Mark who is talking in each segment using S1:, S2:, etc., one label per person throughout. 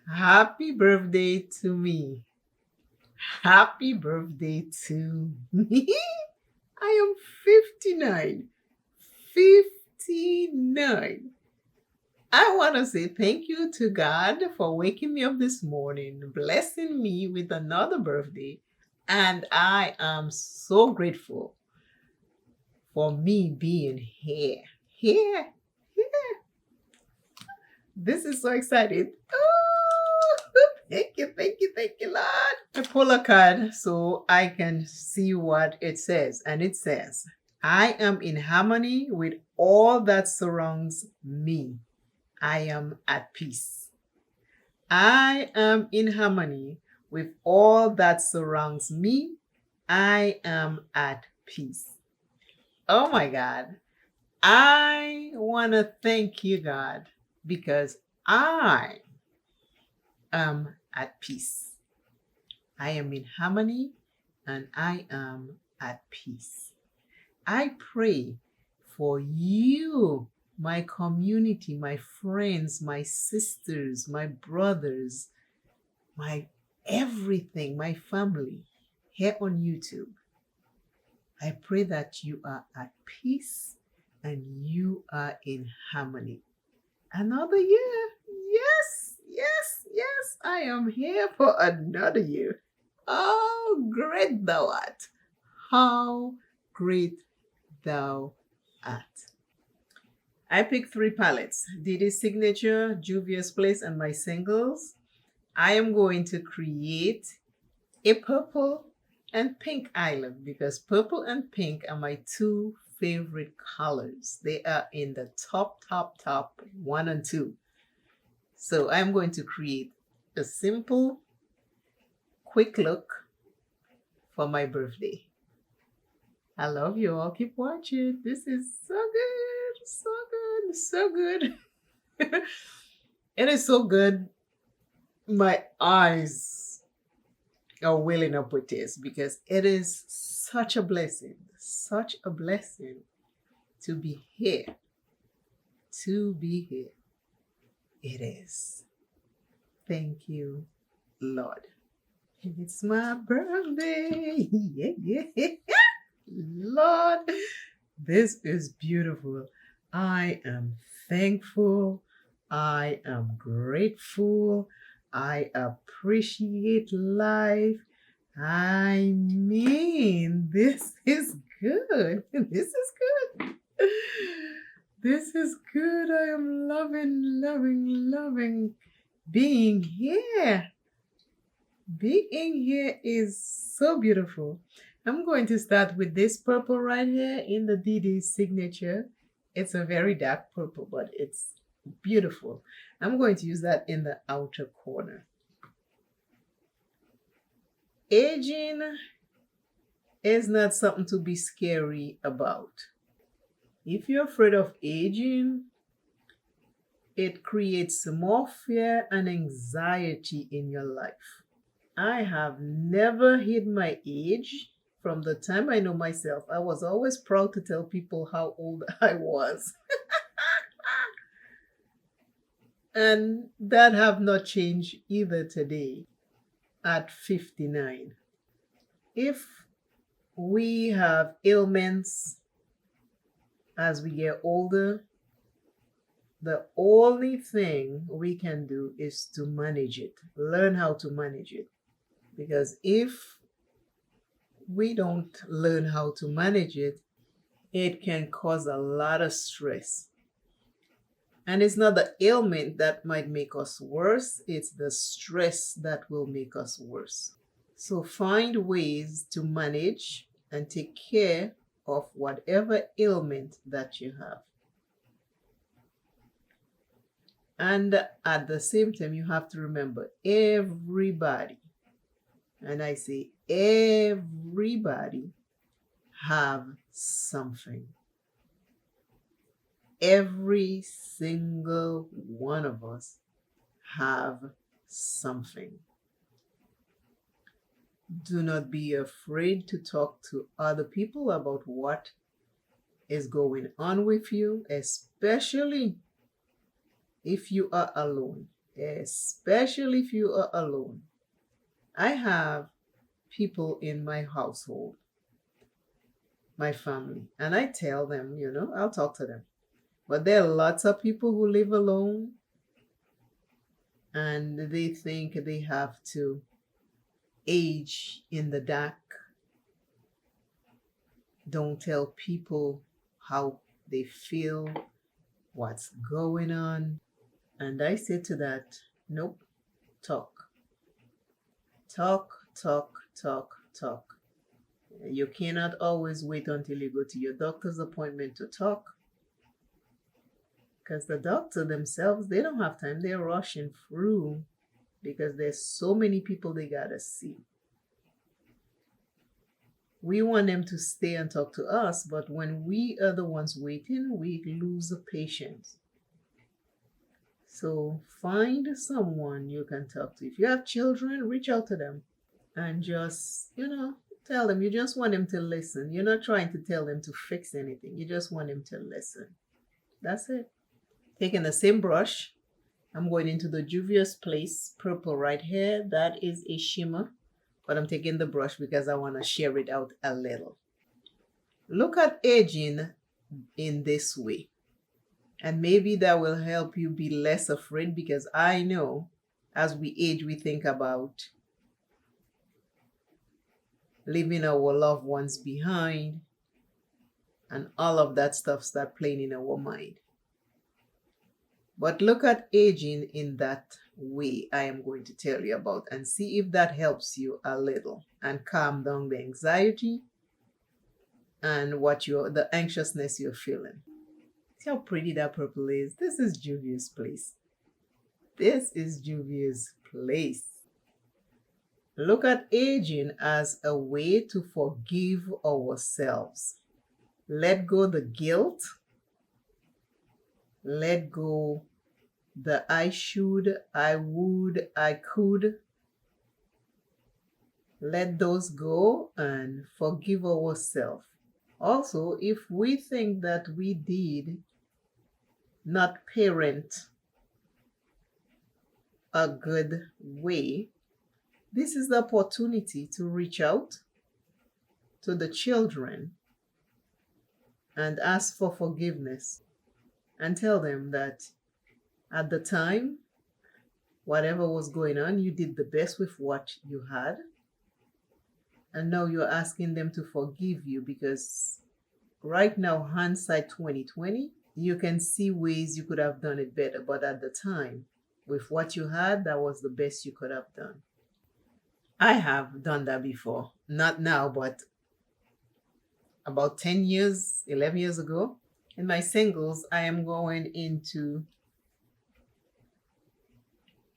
S1: Happy birthday to me. Happy birthday to me. I am 59. 59. I want to say thank you to God for waking me up this morning, blessing me with another birthday. And I am so grateful for me being here. Here. Here. This is so exciting. Oh, thank you, Lord. I pull a card so I can see what it says. And it says, I am in harmony with all that surrounds me. I am at peace. I am in harmony with all that surrounds me. I am at peace. Oh my God. I want to thank you, God, because I am at peace. I am in harmony and I am at peace. I pray for you, my community, my friends, my sisters, my brothers, my everything, my family here on YouTube. I pray that you are at peace and you are in harmony. Another year. Yes, yes, yes. I am here for another year. Oh, great thou art. How great thou art. I picked three palettes, Didi's Signature, Juvia's Place, and my singles. I am going to create a purple and pink island because purple and pink are my two favorite colors. They are in the top, one and two. So I'm going to create a simple, quick look for my birthday. I love you all. Keep watching. This is so good, so good, so good. It is so good. My eyes are welling up with this because it is such a blessing to be here. To be here. It is. Thank you, Lord. It's my birthday. Yeah. Lord, this is beautiful. I am thankful. I am grateful. I appreciate life. I mean, this is good. This is good. This is good. I am loving being here. Being here is so beautiful. I'm going to start with this purple right here in the DD signature. It's a very dark purple, but it's beautiful. I'm going to use that in the outer corner. Aging is not something to be scary about. If you're afraid of aging, it creates more fear and anxiety in your life. I have never hid my age. From the time I know myself, I was always proud to tell people how old I was. And that have not changed either today at 59. If we have ailments as we get older, the only thing we can do is to manage it, learn how to manage it. Because if we don't learn how to manage it, it can cause a lot of stress. And it's not the ailment that might make us worse, it's the stress that will make us worse. So find ways to manage and take care of whatever ailment that you have. And at the same time, you have to remember everybody, and I say everybody, have something. Every single one of us have something. Do not be afraid to talk to other people about what is going on with you, especially if you are alone, especially if you are alone. I have people in my household, my family, and I tell them, I'll talk to them. But there are lots of people who live alone and they think they have to age in the dark. Don't tell people how they feel, what's going on. And I say to that, nope, talk. Talk, talk, talk, talk. You cannot always wait until you go to your doctor's appointment to talk. Because the doctor themselves, they don't have time. They're rushing through because there's so many people they gotta see. We want them to stay and talk to us, but when we are the ones waiting, we lose the patience. So find someone you can talk to. If you have children, reach out to them and just, tell them. You just want them to listen. You're not trying to tell them to fix anything. You just want them to listen. That's it. Taking the same brush, I'm going into the Juvia's Place purple right here. That is a shimmer, but I'm taking the brush because I want to share it out a little. Look at aging in this way. And maybe that will help you be less afraid, because I know as we age, we think about leaving our loved ones behind, and all of that stuff start playing in our mind. But look at aging in that way I am going to tell you about, and see if that helps you a little and calm down the anxiety and the anxiousness you're feeling. See how pretty that purple is? This is Juvia's Place. This is Juvia's Place. Look at aging as a way to forgive ourselves. Let go the guilt. Let go the I should, I would, I could. Let those go and forgive ourselves. Also, if we think that we did not parent a good way, this is the opportunity to reach out to the children and ask for forgiveness and tell them that at the time, whatever was going on, you did the best with what you had. And now you're asking them to forgive you, because right now, hindsight 2020, you can see ways you could have done it better. But at the time, with what you had, that was the best you could have done. I have done that before. Not now, but about 10 years, 11 years ago. In my singles, I am going into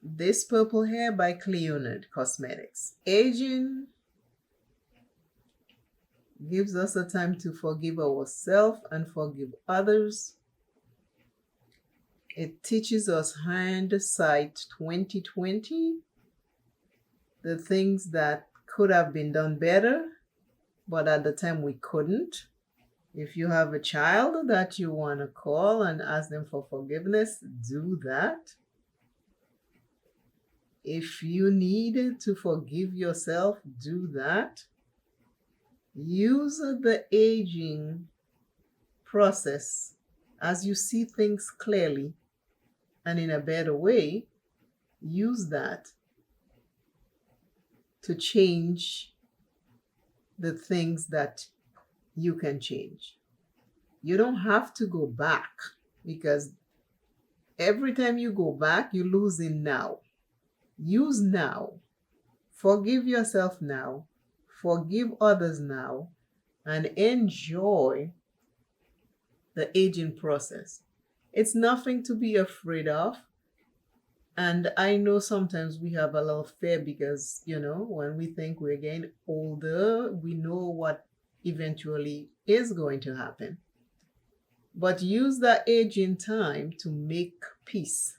S1: this purple hair by Cleonard Cosmetics. Aging gives us a time to forgive ourselves and forgive others. It teaches us hindsight 2020, the things that could have been done better, but at the time we couldn't. If you have a child that you want to call and ask them for forgiveness, do that. If you need to forgive yourself, do that. Use the aging process as you see things clearly and in a better way. Use that to change the things that you can change. You don't have to go back, because every time you go back, you're losing now. Use now. Forgive yourself now. Forgive others now. And enjoy the aging process. It's nothing to be afraid of. And I know sometimes we have a lot of fear because, when we think we're getting older, we know what eventually is going to happen. But use that aging time to make peace.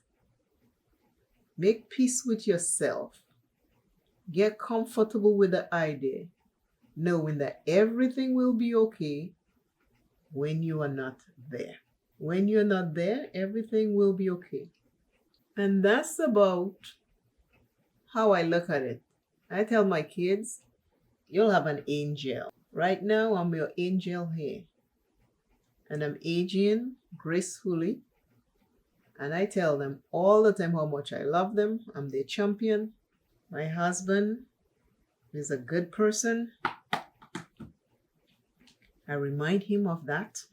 S1: Make peace with yourself. Get comfortable with the idea, knowing that everything will be okay when you are not there. When you're not there, everything will be okay. And that's about how I look at it. I tell my kids, you'll have an angel. Right now, I'm your angel here. And I'm aging gracefully. And I tell them all the time how much I love them. I'm their champion. My husband is a good person. I remind him of that.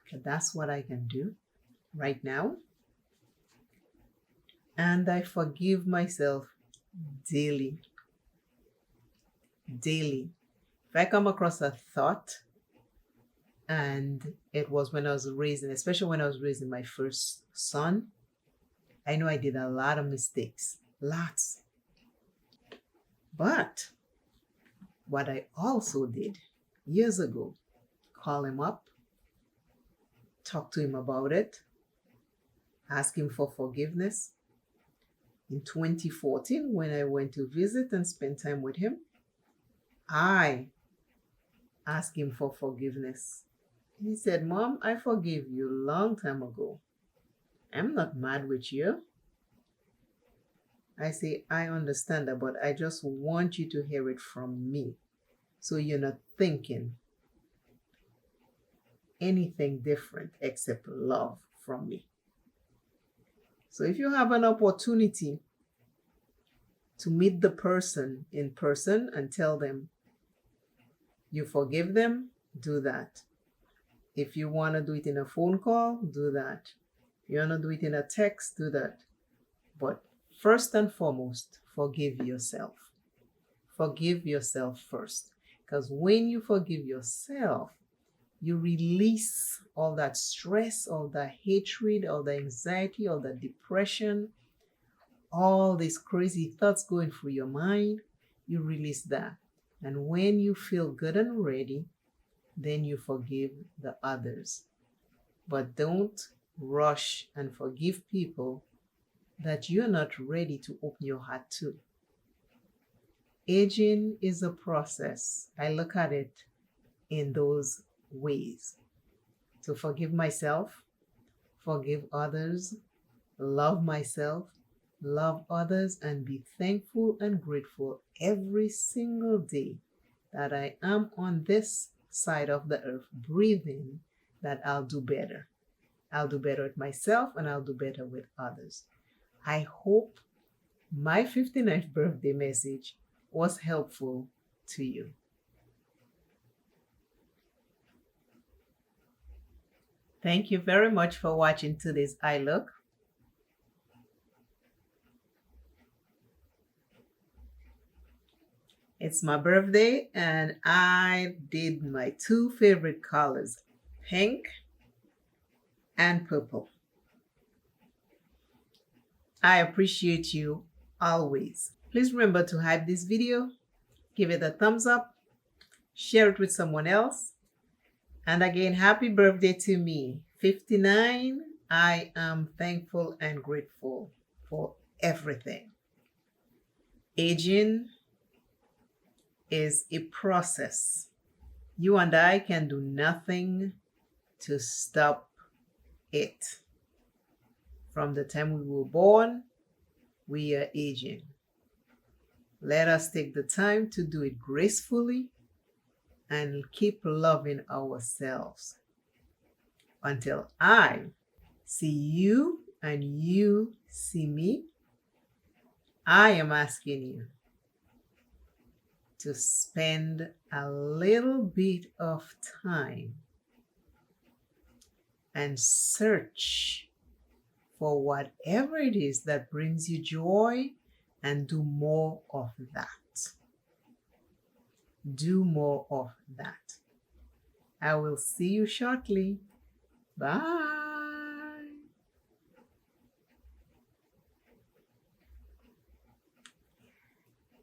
S1: Because that's what I can do right now. And I forgive myself daily. Daily. If I come across a thought, and it was when I was raising, especially when I was raising my first son, I know I did a lot of mistakes. Lots. But what I also did years ago, call him up, talk to him about it, ask him for forgiveness. In 2014, when I went to visit and spend time with him, I asked him for forgiveness. He said, Mom, I forgave you a long time ago. I'm not mad with you. I say, I understand that, but I just want you to hear it from me. So you're not thinking anything different except love from me. So if you have an opportunity to meet the person in person and tell them you forgive them, do that. If you want to do it in a phone call, do that. If you want to do it in a text, do that. But first and foremost, forgive yourself. Forgive yourself first. Because when you forgive yourself, you release all that stress, all that hatred, all the anxiety, all the depression, all these crazy thoughts going through your mind. You release that. And when you feel good and ready, then you forgive the others. But don't rush and forgive people that you're not ready to open your heart to. Aging is a process. I look at it in those ways. To forgive myself, forgive others, love myself, love others, and be thankful and grateful every single day that I am on this side of the earth breathing, that I'll do better. I'll do better with myself and I'll do better with others. I hope my 59th birthday message was helpful to you. Thank you very much for watching today's Eye Look. It's my birthday and I did my two favorite colors, pink and purple. I appreciate you always. Please remember to hype this video, give it a thumbs up, share it with someone else. And again, happy birthday to me, 59. I am thankful and grateful for everything. Aging is a process. You and I can do nothing to stop it. From the time we were born, we are aging. Let us take the time to do it gracefully and keep loving ourselves. Until I see you and you see me, I am asking you to spend a little bit of time and search for whatever it is that brings you joy and do more of that. Do more of that. I will see you shortly. Bye.